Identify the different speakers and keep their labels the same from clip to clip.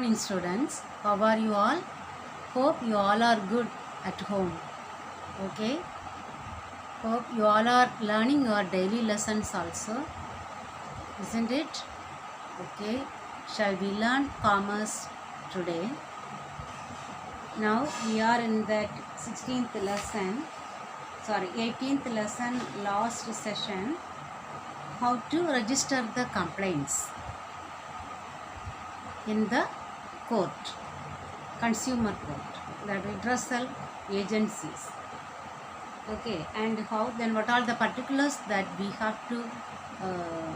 Speaker 1: Morning students, how are you all? Hope you all are good at home. Okay, hope you all are learning your daily lessons also, isn't it? Okay, shall we learn commerce today? Now we are in that 18th lesson, last session, how to register the complaints in the court, consumer court, the redressal agencies. Okay, and how then what are the particulars that we have to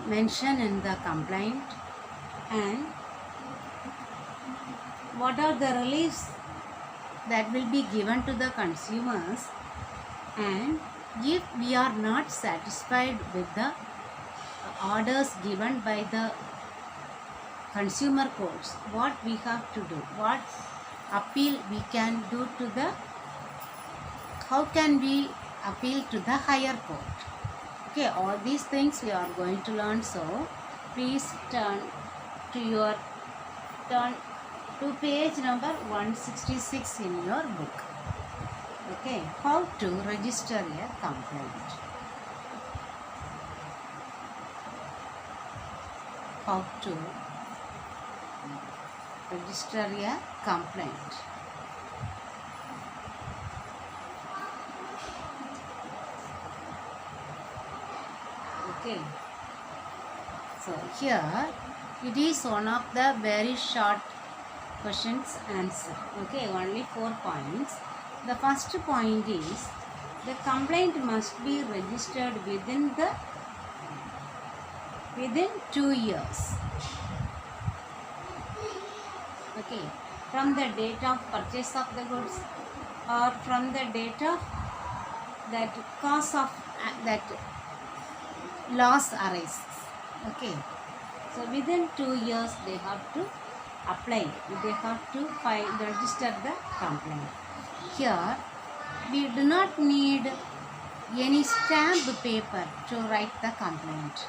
Speaker 1: mention in the complaint, and what are the reliefs that will be given to the consumers, and if we are not satisfied with the orders given by the consumer courts, what we have to do, what appeal we can do to the, how can we appeal to the higher court. Okay, all these things we are going to learn, so please turn to page number 166 in your book. Okay, how to register a complaint. How to register a complaint. Okay, so here it is one of the very short questions answer. Okay, only 4 points. The first point is the complaint must be registered within 2 years. Okay, from the date of purchase of the goods or from the date of that cause of that loss arises. Okay, so within 2 years they have to apply, they have to register the complaint. Here we do not need any stamp paper to write the complaint.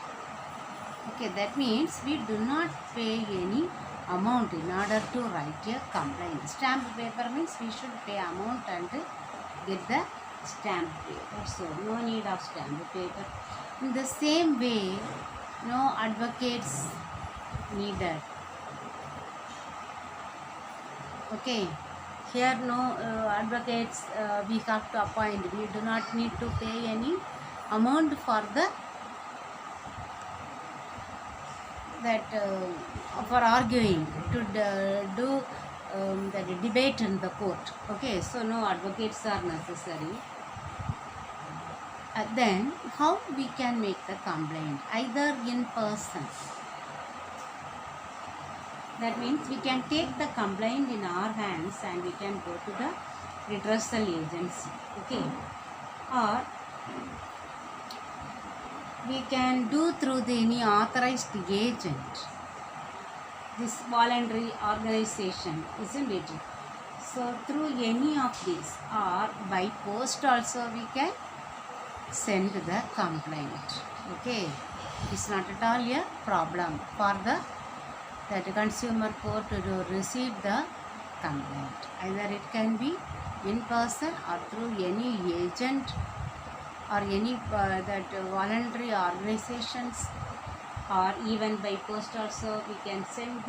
Speaker 1: Okay, that means we do not pay any amount in order to write a complaint. Stamp paper means we should pay amount and get the stamp paper, so no need of stamp paper. In the same way, no advocates needed. Okay, here no advocates we have to appoint. We do not need to pay any amount for the for arguing, to do the debate in the court. Okay, so no advocates are necessary. Then how we can make the complaint? Either in person, that means we can take the complaint in our hands and we can go to the redressal agency. Okay, or we can do through any authorized agent, this voluntary organization, isn't it? So through any of these, or by post also we can send the complaint. Okay, it's not at all a problem for that consumer court to receive the complaint. Either it can be in person or through any agent or any voluntary organizations, or even by post also we can send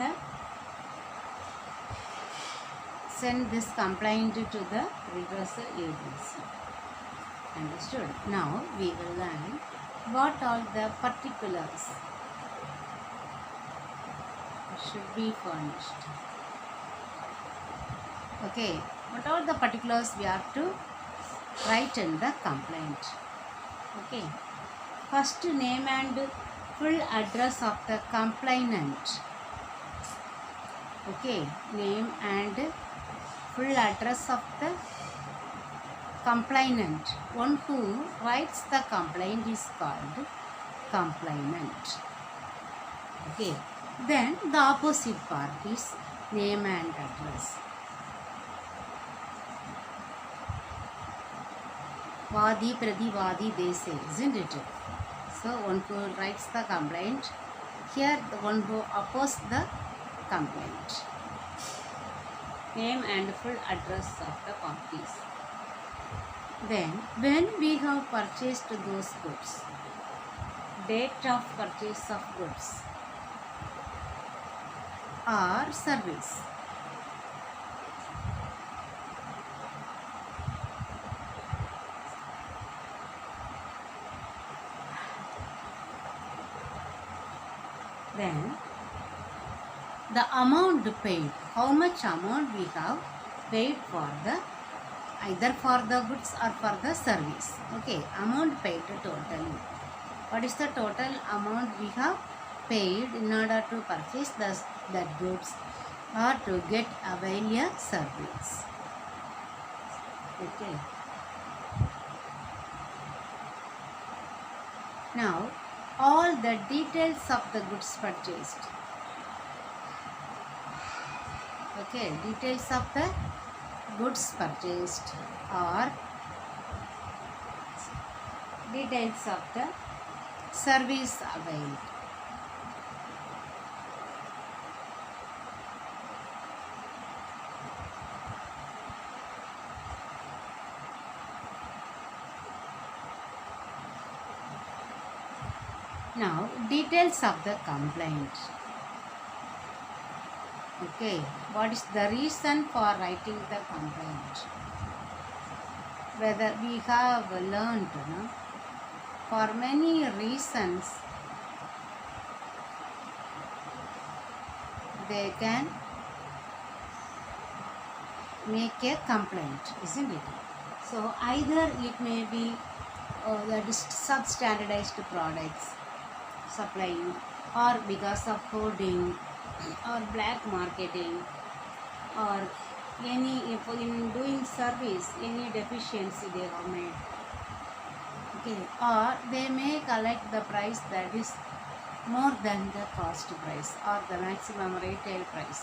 Speaker 1: this complaint to the redressal agency. Understood? Now we will learn what all the particulars should be furnished. Okay, what are the particulars we have to write in the complaint? Okay, first, name and full address of the complainant. Okay, name and full address of the complainant. One who writes the complaint is called complainant. Okay, then the opposite parties, name and address. Vadi Pradivadi they say, isn't it? So one who writes the complaint, here the one who opposes the complaint. name and full address of the parties. Then, when we have purchased those goods, date of purchase of goods or service. Then, the amount paid, how much amount we have paid for the either for the goods or for the service. Okay, amount paid totally. What is the total amount we have paid in order to purchase that goods or to get avail a service? Okay. Now, all the details of the goods purchased. Okay, details of the goods purchased or details of the service availed. Now, details of the complaint. Okay, what is the reason for writing the complaint? Whether we have learned, no? For many reasons, they can make a complaint, isn't it? So, either it may be that is substandardized products supplying, or because of hoarding or black marketing, or any in doing service any deficiency they have made. Okay, or they may collect the price that is more than the cost price or the maximum retail price.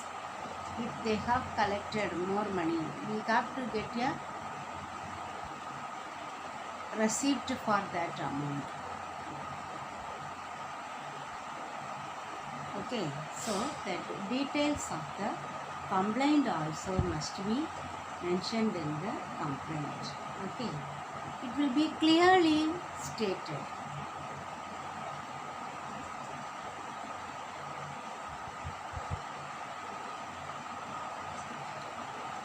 Speaker 1: If they have collected more money, we have to get a receipt for that amount. Okay, so the details of the complaint also must be mentioned in the complaint. Okay, it will be clearly stated.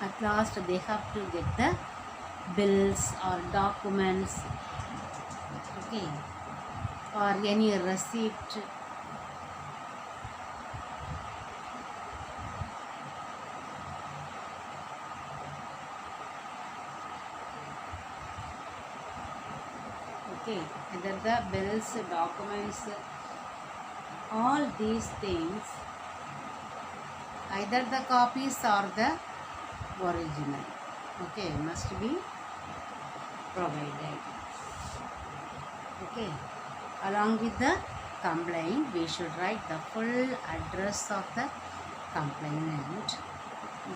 Speaker 1: At last they have to get the bills or documents, okay, or any receipt. Okay, either the bills, documents, all these things, either the copies or the original, okay, must be provided. Okay, along with the complaint, we should write the full address of the complainant,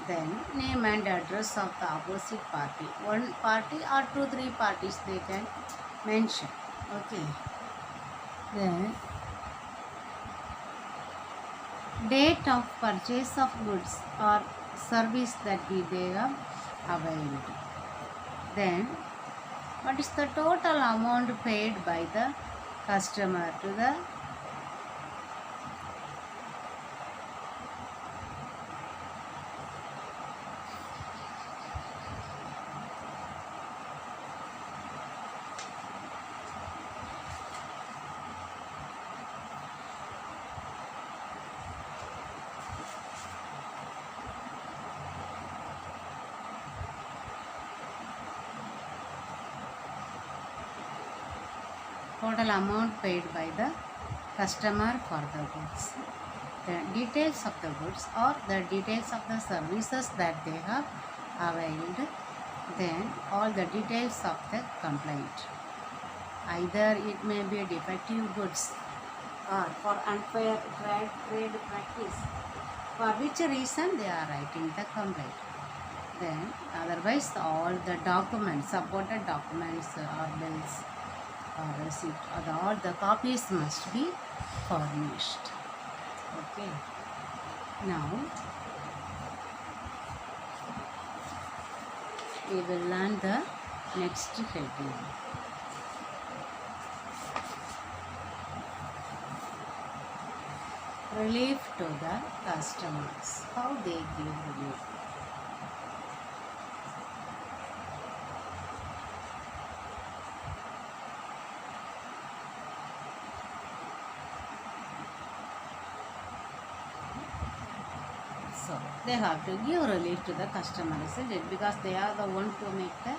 Speaker 1: then name and address of the opposite party. One party or 2-3 parties they can mention. Okay, then date of purchase of goods or service that they have availed. Then what is the total amount paid by the customer to the total amount paid by the customer for the goods, the details of the goods or the details of the services that they have availed, then all the details of the complaint. Either it may be defective goods or for unfair trade practice, for which reason they are writing the complaint. Then otherwise all the documents, supported documents or bills or receipt or all the copies must be furnished. Okay, now We will learn the next heading. Relief to the customers. How they give relief. So they have to give relief to the customer, isn't it? Because they are the one to make the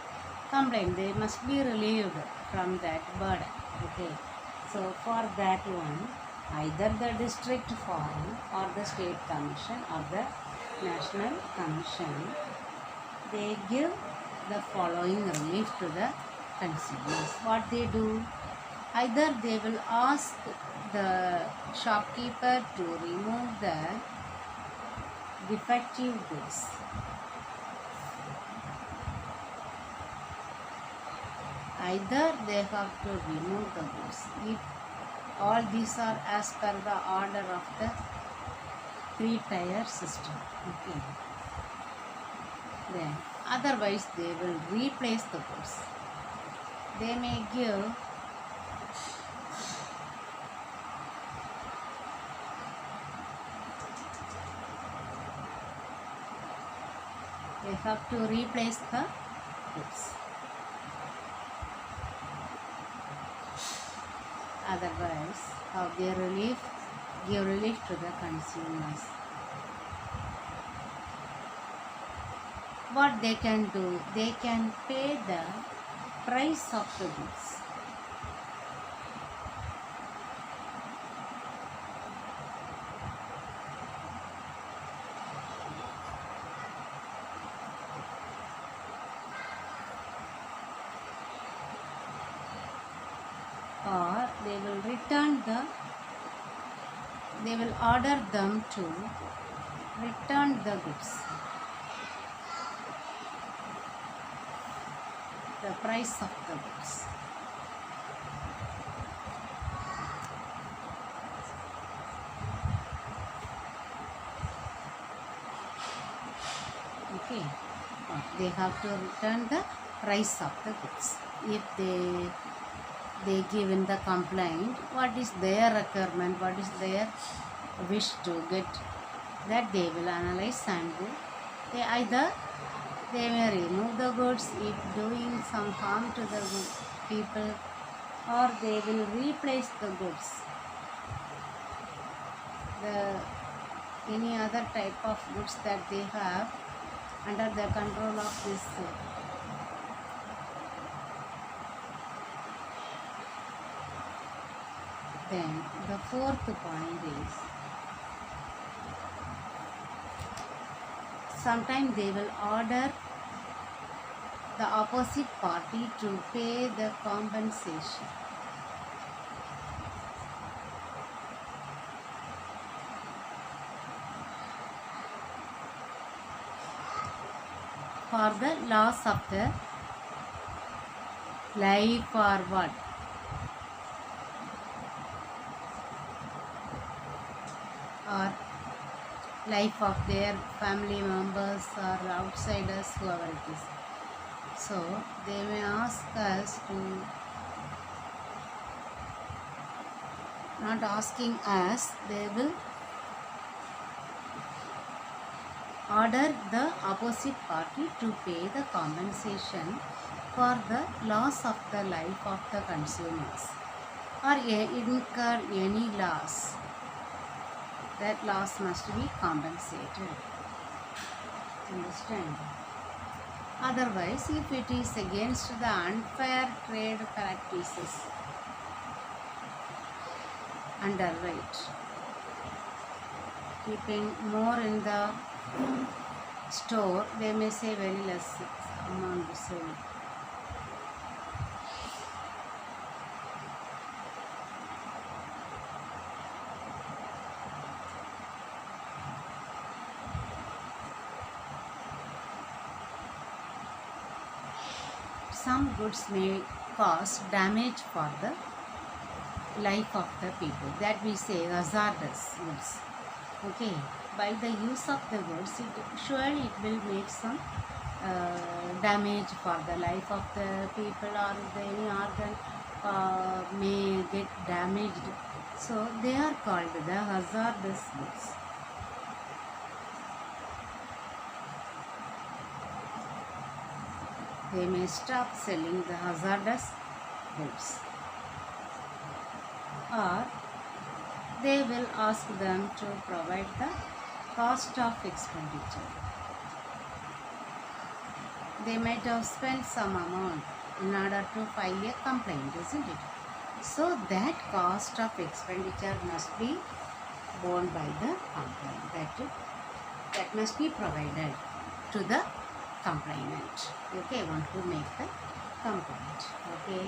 Speaker 1: complaint. They must be relieved from that burden. Okay. So for that one, either the district forum or the state commission or the national commission, they give the following relief to the consumers. What they do? Either they will ask the shopkeeper to remove the defective goods. Either they have to remove the goods. If all these are as per the order of the 3-tier system. Okay. Then otherwise they will replace the goods. They may give have to replace the goods. Otherwise, how they give relief to the consumers. What they can do? They can pay the price of the goods. Or they will order them to return the goods. The price of the goods. Okay. They have to return the price of the goods. If they give in the complaint what is their requirement, what is their wish to get, that they will analyze and do. They may remove the goods if doing some harm to the people, or they will replace the goods. Any other type of goods that they have under the control of this Then the fourth point is, sometimes they will order the opposite party to pay the compensation. For the loss of the life or what? Or life of their family members or outsiders, whoever it is. So they may ask us to, not asking us, they will order the opposite party to pay the compensation for the loss of the life of the consumers, or incur any loss. That loss must be compensated. Understand? Otherwise, if it is against the unfair trade practices, underweight, keeping more in the store, they may say very less amount to sell. Some goods may cause damage for the life of the people, that we say hazardous goods. Okay, by the use of the goods, surely it will make some damage for the life of the people, or any organ may get damaged. So they are called the hazardous goods. They may stop selling the hazardous goods, or they will ask them to provide the cost of expenditure. They might have spent some amount in order to file a complaint, isn't it? So that cost of expenditure must be borne by the complainant. That must be provided to the complainant. Okay, one who make the complaint. Okay,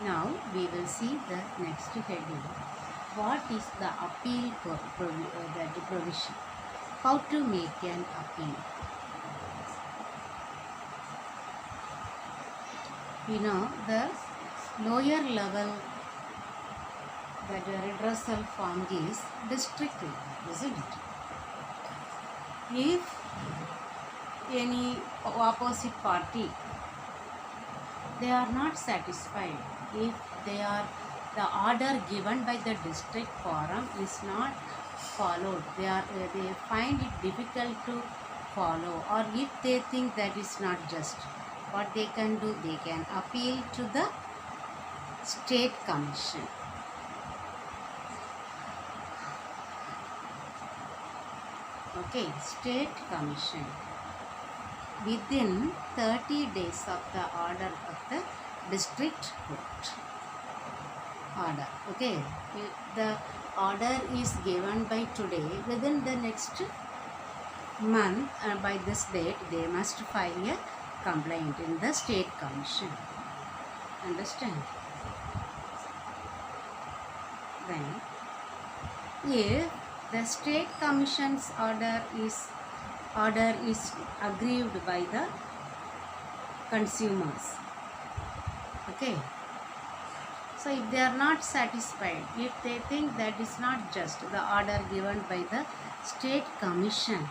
Speaker 1: now we will see the next heading. What is the appeal provision? How to make an appeal? You know, the lower level that redressal form is district level, isn't it? If any opposite party, they are not satisfied, if the order given by the district forum is not followed, they find it difficult to follow, or if they think that is not just, what they can do, they can appeal to the state commission. Okay, state commission within 30 days of the order of the district court. Order. Okay, if the order is given by today, within the next month, by this date, they must file a complaint in the state commission. Understand? Then, if the state commission's order is aggrieved by the consumers, okay, so if they are not satisfied, if they think that is not just the order given by the state commission,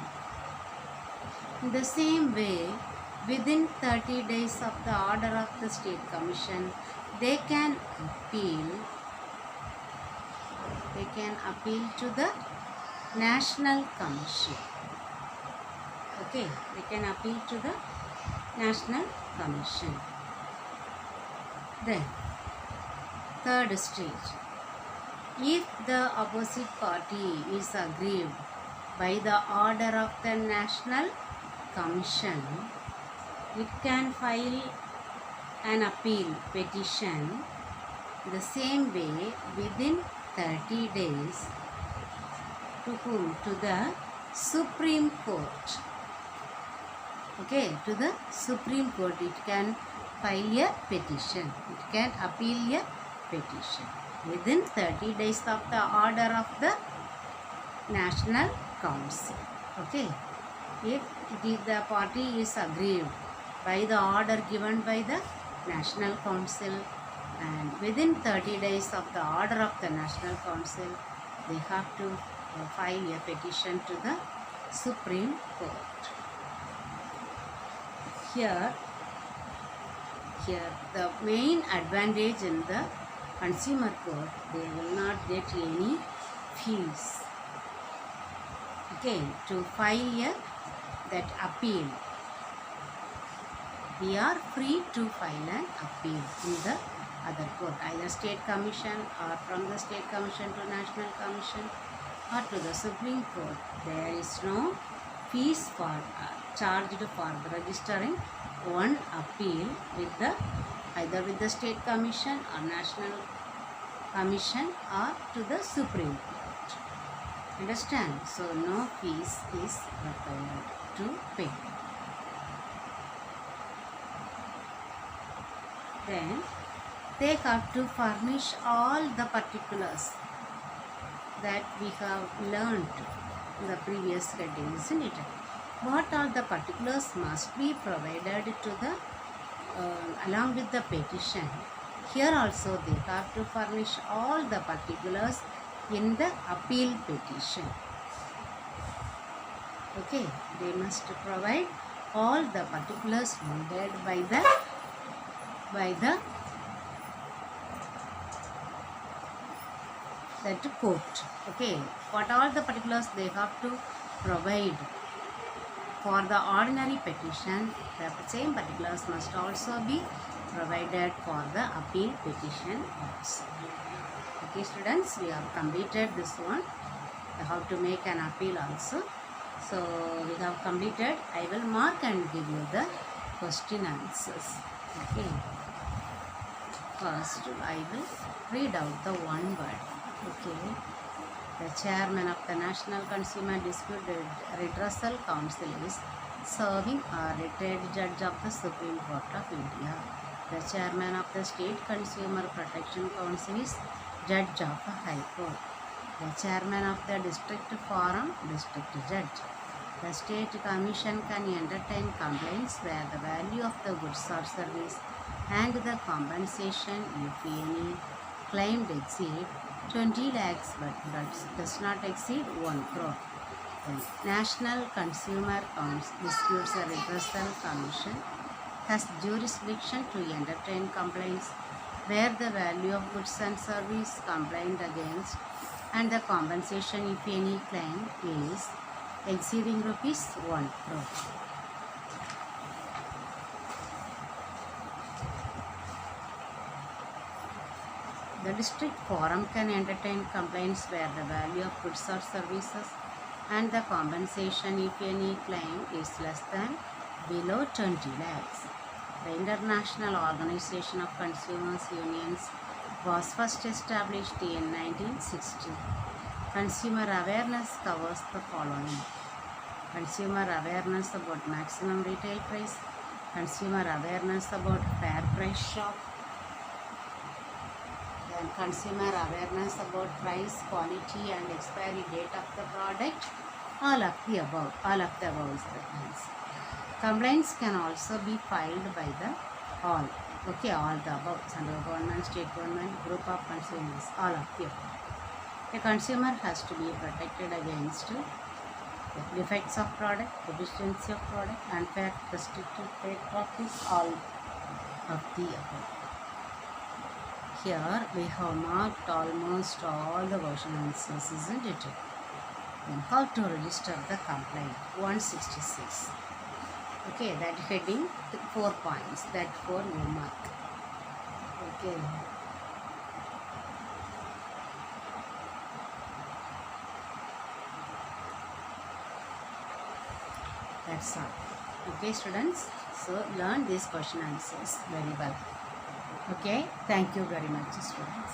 Speaker 1: in the same way, within 30 days of the order of the state commission, they can appeal to the national commission. Okay, they can appeal to the national commission. Then, third stage, if the opposite party is aggrieved by the order of the national commission, it can file an appeal petition the same way within 30 days. To whom? To the Supreme Court. Okay, to the Supreme Court it can file a petition. It can appeal a petition within 30 days of the order of the National Council. Okay, if the party is aggrieved by the order given by the National Council, and within 30 days of the order of the National Council, they have to file a petition to the Supreme Court. Here the main advantage in the consumer court, they will not get any fees. Okay, to file that appeal, we are free to file an appeal in the other court, either state commission, or from the state commission to national commission, or to the Supreme Court. There is no fees charged for registering one appeal with either with the state commission or national commission, or to the Supreme Court. Understand? So no fees is required to pay. Then they have to furnish all the particulars that we have learned in the previous heading, isn't it? What all the particulars must be provided to the along with the petition. Here also they have to furnish all the particulars in the appeal petition. Okay, they must provide all the particulars needed by the that court. Okay, what all the particulars they have to provide for the ordinary petition, the same particulars must also be provided for the appeal petition also. Okay students, we have completed this one. How to make an appeal also. So we have completed. I will mark and give you the question answers. Okay, first I will read out the one word. Okay, the chairman of the National Consumer Dispute Redressal Council is serving a retired judge of the Supreme Court of India. The chairman of the State Consumer Protection Council is Judge of a High Court. The chairman of the District Forum, District Judge. The State Commission can entertain complaints where the value of the goods or service and the compensation, if any, claimed exceed 20 lakhs but does not exceed 1 crore. The National Consumer Disputes Redressal Commission has jurisdiction to entertain complaints where the value of goods and service complained against and the compensation, if any, claim is exceeding rupees 1 crore. The district forum can entertain complaints where the value of goods or services and the compensation, if any, claim is less than below 20 lakhs. The International Organization of Consumers Unions was first established in 1960. Consumer awareness covers the following: consumer awareness about maximum retail price, consumer awareness about fair price shop, then consumer awareness about price, quality and expiry date of the product. All of the above is the answer. Complaints can also be filed by the all. Okay, all the above: central government, state government, group of consumers, all of the above. A consumer has to be protected against defects of product, deficiency of product, unfair, restricted trade practice, all of the above. Here we have marked almost all the question answers, isn't it? Then how to register the complaint? 166. Okay, that heading 4 points, that 4 you mark. Okay. That's all. Okay students, so learn these question answers very well. Okay, thank you very much students.